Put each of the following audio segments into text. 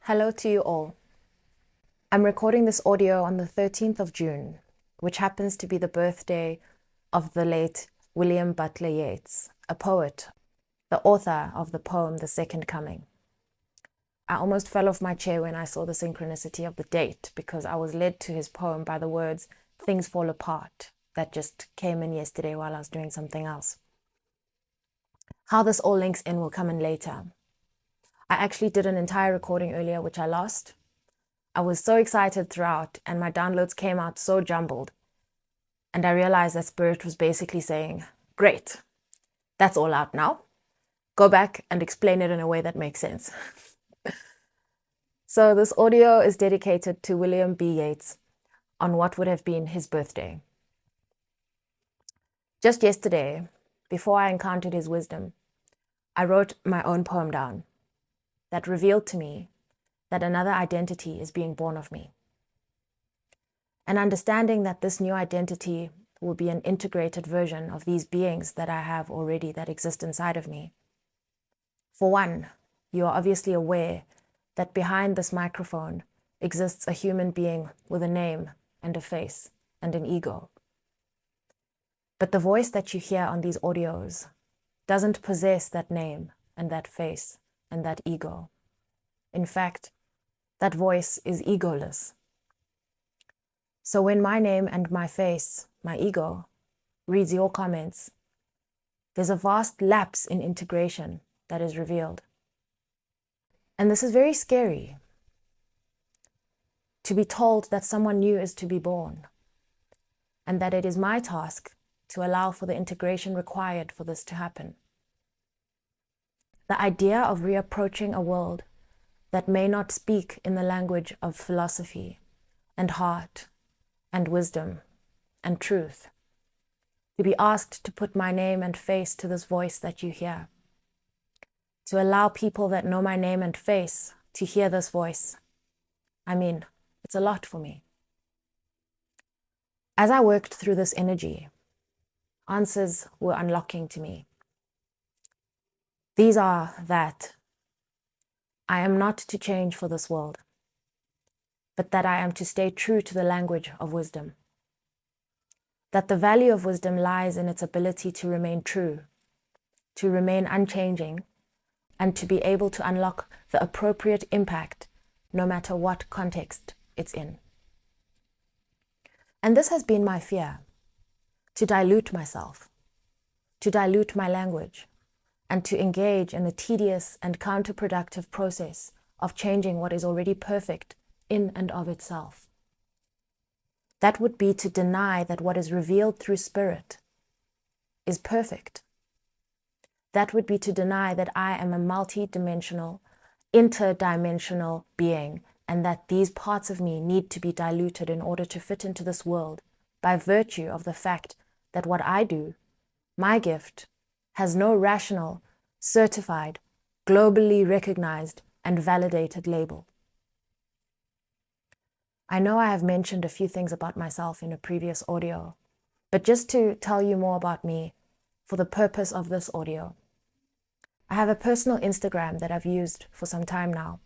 Hello to you all. I'm recording this audio on the 13th of June, which happens to be the birthday of the late William Butler Yeats, a poet, the author of the poem The Second Coming. I almost fell off my chair when I saw the synchronicity of the date because I was led to his poem by the words, "Things fall apart," that just came in yesterday while I was doing something else. How this all links in will come in later. I actually did an entire recording earlier, which I lost. I was so excited throughout, and my downloads came out so jumbled. And I realized that Spirit was basically saying, "Great, that's all out now. Go back and explain it in a way that makes sense." So this audio is dedicated to William B. Yeats on what would have been his birthday. Just yesterday, before I encountered his wisdom, I wrote my own poem down that revealed to me that another identity is being born of me. And understanding that this new identity will be an integrated version of these beings that I have already that exist inside of me. For one, you are obviously aware that behind this microphone exists a human being with a name and a face and an ego. But the voice that you hear on these audios doesn't possess that name and that face and that ego. In fact, that voice is egoless. So when my name and my face, my ego, reads your comments, there's a vast lapse in integration that is revealed. And this is very scary, to be told that someone new is to be born, and that it is my task to allow for the integration required for this to happen. The idea of reapproaching a world that may not speak in the language of philosophy and heart and wisdom and truth, to be asked to put my name and face to this voice that you hear, to allow people that know my name and face to hear this voice. I mean, it's a lot for me. As I worked through this energy, answers were unlocking to me. These are that I am not to change for this world, but that I am to stay true to the language of wisdom. That the value of wisdom lies in its ability to remain true, to remain unchanging, and to be able to unlock the appropriate impact no matter what context it's in. And this has been my fear, to dilute myself, to dilute my language, and to engage in the tedious and counterproductive process of changing what is already perfect in and of itself. That would be to deny that what is revealed through spirit is perfect. That would be to deny that I am a multi-dimensional, interdimensional being, and that these parts of me need to be diluted in order to fit into this world by virtue of the fact that what I do, my gift, has no rational, certified, globally recognized, and validated label. I know I have mentioned a few things about myself in a previous audio, but just to tell you more about me for the purpose of this audio, I have a personal Instagram that I've used for some time now.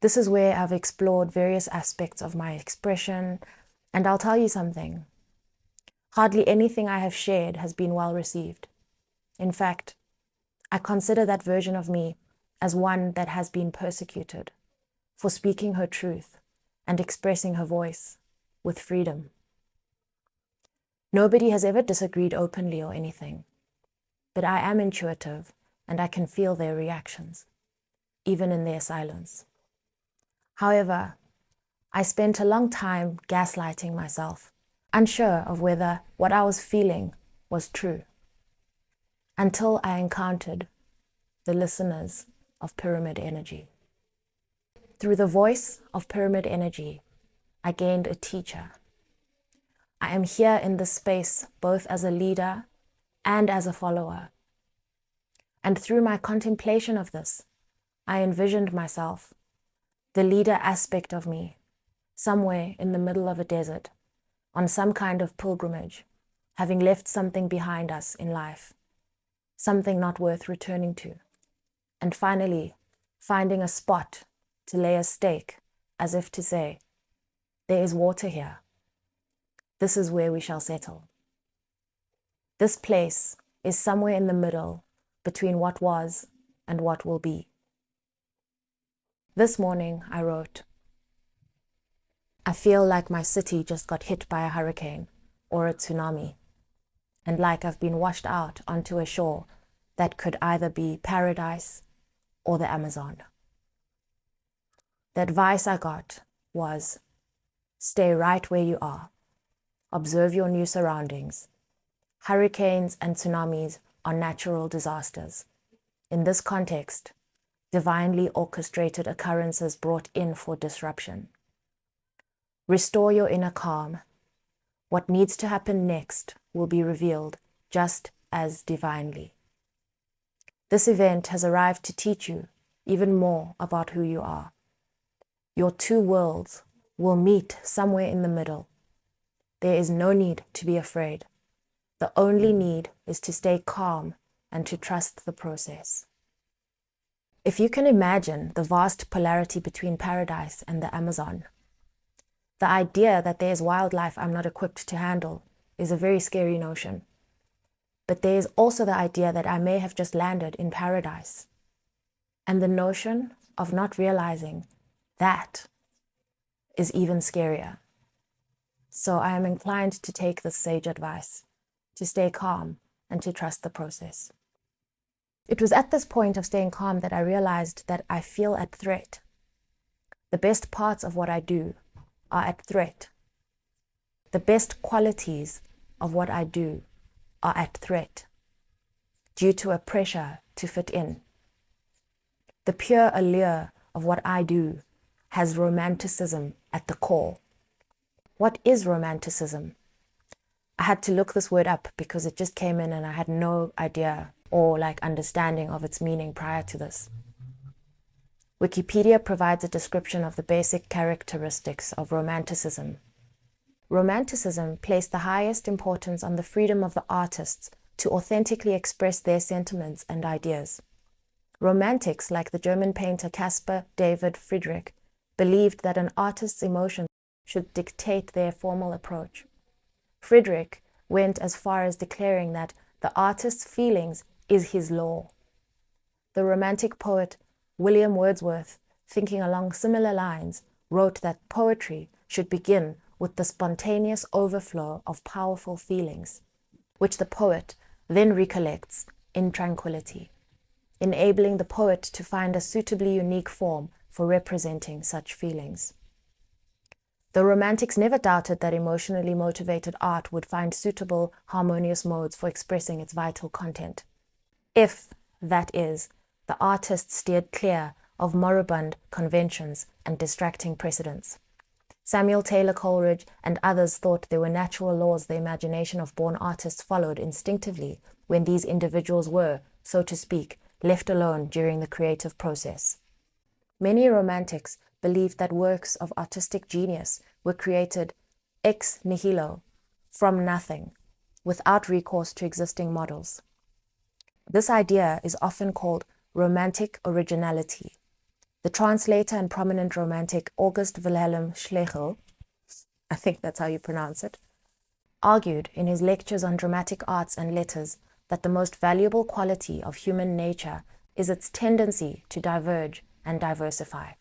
This is where I've explored various aspects of my expression, and I'll tell you something. Hardly anything I have shared has been well received. In fact, I consider that version of me as one that has been persecuted for speaking her truth and expressing her voice with freedom. Nobody has ever disagreed openly or anything, but I am intuitive and I can feel their reactions, even in their silence. However, I spent a long time gaslighting myself, unsure of whether what I was feeling was true, until I encountered the listeners of Pyramid Energy. Through the voice of Pyramid Energy, I gained a teacher. I am here in this space both as a leader and as a follower. And through my contemplation of this, I envisioned myself, the leader aspect of me, somewhere in the middle of a desert, on some kind of pilgrimage, having left something behind us in life, something not worth returning to, and finally finding a spot to lay a stake, as if to say, there is water here. This is where we shall settle. This place is somewhere in the middle between what was and what will be. This morning I wrote, I feel like my city just got hit by a hurricane or a tsunami, and like I've been washed out onto a shore that could either be paradise or the Amazon. The advice I got was, stay right where you are. Observe your new surroundings. Hurricanes and tsunamis are natural disasters. In this context, divinely orchestrated occurrences brought in for disruption. Restore your inner calm. What needs to happen next will be revealed just as divinely. This event has arrived to teach you even more about who you are. Your two worlds will meet somewhere in the middle. There is no need to be afraid. The only need is to stay calm and to trust the process. If you can imagine the vast polarity between paradise and the Amazon, the idea that there is wildlife I'm not equipped to handle is a very scary notion. But there is also the idea that I may have just landed in paradise. And the notion of not realizing that is even scarier. So I am inclined to take this sage advice, to stay calm and to trust the process. It was at this point of staying calm that I realized that I feel at threat. The best parts of what I do are at threat. The best qualities of what I do are at threat due to a pressure to fit in. The pure allure of what I do has romanticism at the core. What is romanticism? I had to look this word up because it just came in and I had no idea or understanding of its meaning prior to this. Wikipedia provides a description of the basic characteristics of Romanticism. Romanticism placed the highest importance on the freedom of the artists to authentically express their sentiments and ideas. Romantics, like the German painter Caspar David Friedrich, believed that an artist's emotions should dictate their formal approach. Friedrich went as far as declaring that the artist's feelings is his law. The Romantic poet William Wordsworth, thinking along similar lines, wrote that poetry should begin with the spontaneous overflow of powerful feelings, which the poet then recollects in tranquility, enabling the poet to find a suitably unique form for representing such feelings. The Romantics never doubted that emotionally motivated art would find suitable, harmonious modes for expressing its vital content, if, that is, the artist steered clear of moribund conventions and distracting precedents. Samuel Taylor Coleridge and others thought there were natural laws the imagination of born artists followed instinctively when these individuals were, so to speak, left alone during the creative process. Many Romantics believed that works of artistic genius were created ex nihilo, from nothing, without recourse to existing models. This idea is often called romantic originality. The translator and prominent Romantic August Wilhelm Schlegel, I think that's how you pronounce it, argued in his lectures on dramatic arts and letters that the most valuable quality of human nature is its tendency to diverge and diversify.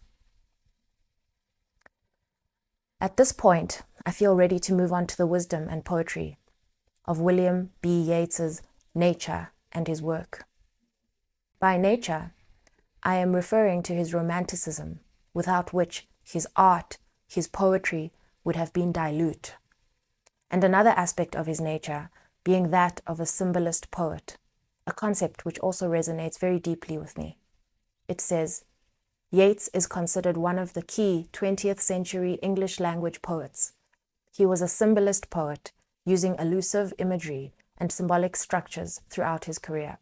At this point, I feel ready to move on to the wisdom and poetry of William B. Yeats's nature and his work. By nature, I am referring to his romanticism, without which his art, his poetry would have been dilute, and another aspect of his nature being that of a symbolist poet, a concept which also resonates very deeply with me. It says, Yeats is considered one of the key 20th century English language poets. He was a symbolist poet, using elusive imagery and symbolic structures throughout his career.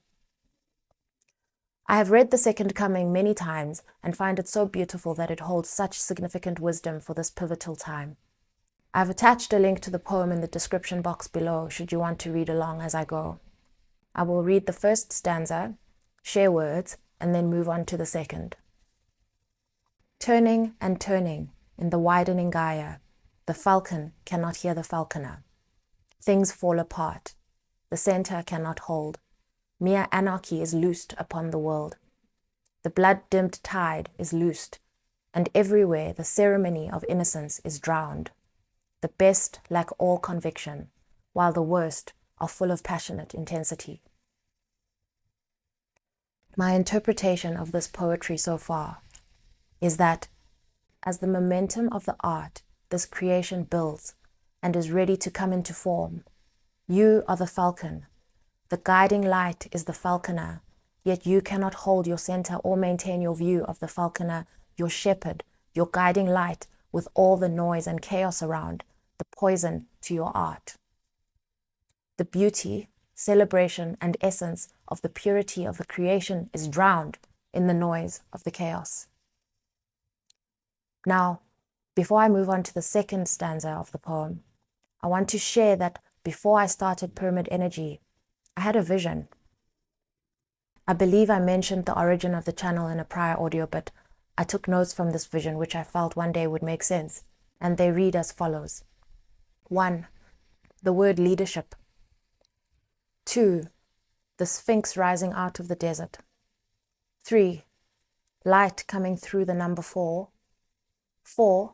I have read The Second Coming many times and find it so beautiful that it holds such significant wisdom for this pivotal time. I've attached a link to the poem in the description box below should you want to read along as I go. I will read the first stanza, share words, and then move on to the second. Turning and turning in the widening Gaia, the falcon cannot hear the falconer. Things fall apart. The center cannot hold. Mere anarchy is loosed upon the world. The blood-dimmed tide is loosed, and everywhere the ceremony of innocence is drowned. The best lack all conviction, while the worst are full of passionate intensity. My interpretation of this poetry so far is that as the momentum of the art, this creation builds and is ready to come into form, you are the falcon. The guiding light is the falconer, yet you cannot hold your center or maintain your view of the falconer, your shepherd, your guiding light, with all the noise and chaos around, the poison to your art. The beauty, celebration, and essence of the purity of the creation is drowned in the noise of the chaos. Now, before I move on to the second stanza of the poem, I want to share that before I started Pyramid Energy, I had a vision. I believe I mentioned the origin of the channel in a prior audio, but I took notes from this vision, which I felt one day would make sense, and they read as follows. 1. The word leadership. 2. The Sphinx rising out of the desert. 3. Light coming through the number 4. 4.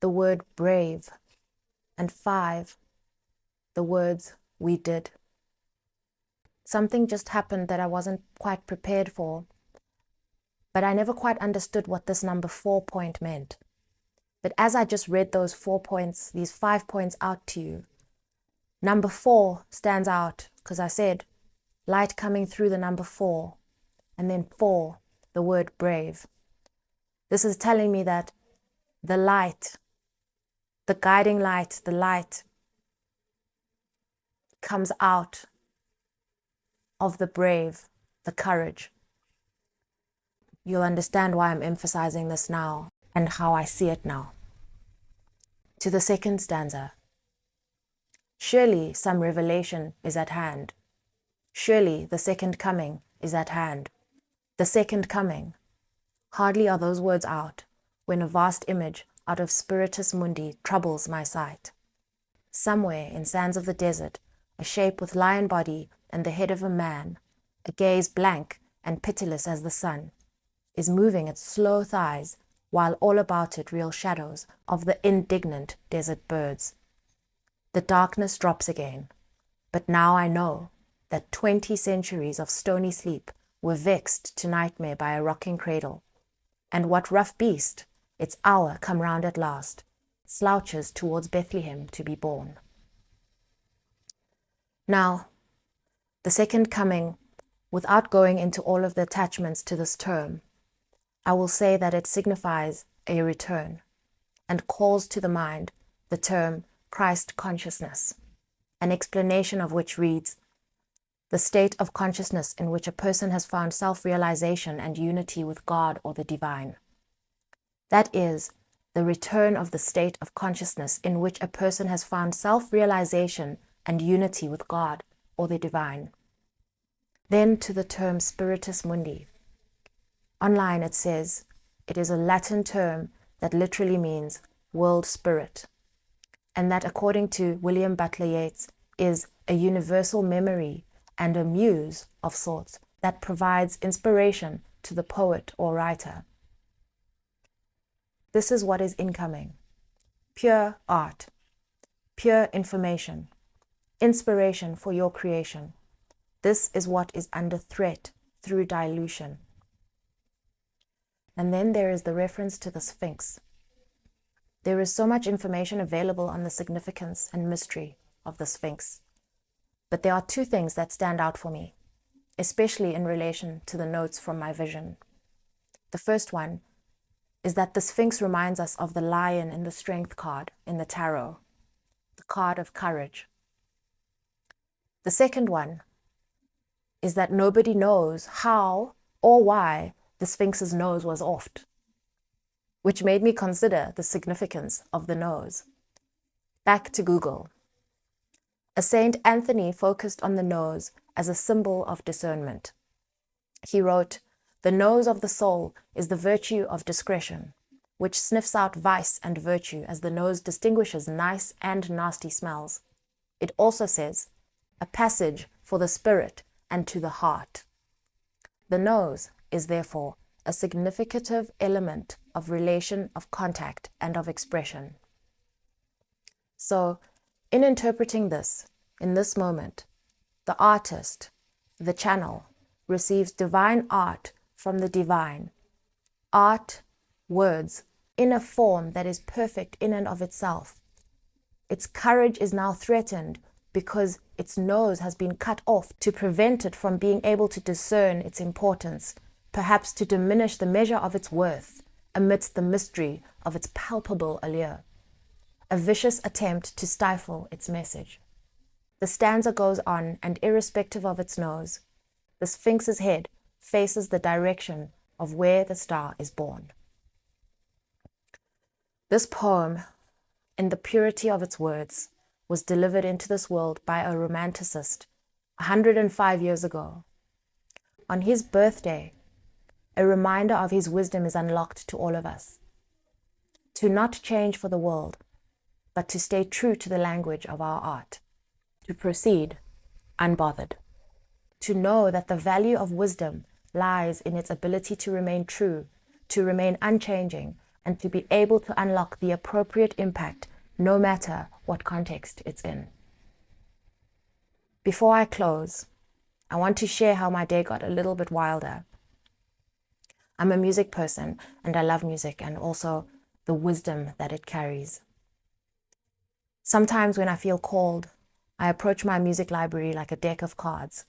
The word brave. And 5. The words we did. Something just happened that I wasn't quite prepared for, but I never quite understood what this number 4 point meant. But as I just read those 4 points, these 5 points out to you, number 4 stands out because I said light coming through the number 4, and then 4, the word brave. This is telling me that the light, the guiding light, the light comes out of the brave, the courage. You'll understand why I'm emphasizing this now and how I see it now. To the second stanza. Surely some revelation is at hand. Surely the second coming is at hand. The second coming. Hardly are those words out when a vast image out of Spiritus Mundi troubles my sight. Somewhere in sands of the desert, a shape with lion body and the head of a man, a gaze blank and pitiless as the sun, is moving its slow thighs, while all about it reel shadows of the indignant desert birds. The darkness drops again, but now I know that 20 centuries of stony sleep were vexed to nightmare by a rocking cradle, and what rough beast, its hour come round at last, slouches towards Bethlehem to be born. Now, the second coming, without going into all of the attachments to this term, I will say that it signifies a return and calls to the mind the term Christ consciousness, an explanation of which reads, the state of consciousness in which a person has found self-realization and unity with God or the divine. That is, the return of the state of consciousness in which a person has found self-realization and unity with God or the divine. Then to the term Spiritus Mundi. Online it says, it is a Latin term that literally means world spirit, and that according to William Butler Yeats is a universal memory and a muse of sorts that provides inspiration to the poet or writer. This is what is incoming. Pure art, pure information, inspiration for your creation. This is what is under threat through dilution. And then there is the reference to the Sphinx. There is so much information available on the significance and mystery of the Sphinx. But there are two things that stand out for me, especially in relation to the notes from my vision. The first one is that the Sphinx reminds us of the lion in the strength card in the tarot, the card of courage. The second one is that nobody knows how or why the Sphinx's nose was offed, which made me consider the significance of the nose. Back to Google. A Saint Anthony focused on the nose as a symbol of discernment. He wrote, "The nose of the soul is the virtue of discretion. which sniffs out vice and virtue as the nose distinguishes nice and nasty smells. It also says, a passage for the spirit and to the heart. The nose is therefore a significative element of relation, of contact, and of expression. So, in interpreting this, in this moment, the artist, the channel, receives divine art from the divine. Art, words, in a form that is perfect in and of itself. Its courage is now threatened because its nose has been cut off to prevent it from being able to discern its importance, perhaps to diminish the measure of its worth amidst the mystery of its palpable allure. A vicious attempt to stifle its message. The stanza goes on, and irrespective of its nose, the Sphinx's head faces the direction of where the star is born. This poem, in the purity of its words, was delivered into this world by a romanticist 105 years ago. On his birthday, a reminder of his wisdom is unlocked to all of us. To not change for the world, but to stay true to the language of our art. To proceed unbothered. To know that the value of wisdom lies in its ability to remain true, to remain unchanging, and to be able to unlock the appropriate impact no matter what context it's in. Before I close, I want to share how my day got a little bit wilder. I'm a music person and I love music and also the wisdom that it carries. Sometimes when I feel called, I approach my music library like a deck of cards.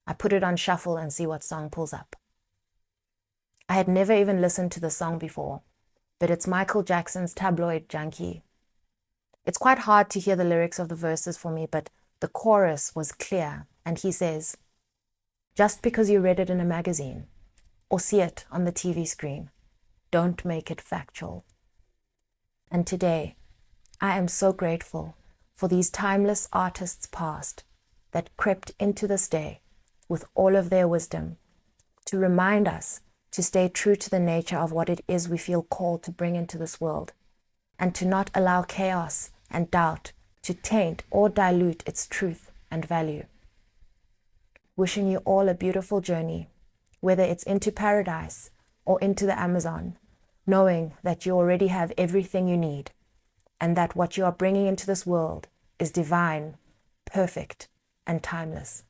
I put it on shuffle and see what song pulls up. I had never even listened to the song before, but it's Michael Jackson's Tabloid Junkie. It's quite hard to hear the lyrics of the verses for me, but the chorus was clear, and he says, just because you read it in a magazine or see it on the TV screen, don't make it factual. And today, I am so grateful for these timeless artists past that crept into this day with all of their wisdom to remind us to stay true to the nature of what it is we feel called to bring into this world, and to not allow chaos and doubt to taint or dilute its truth and value. Wishing you all a beautiful journey, whether it's into paradise or into the Amazon, knowing that you already have everything you need, and that what you are bringing into this world is divine, perfect, and timeless.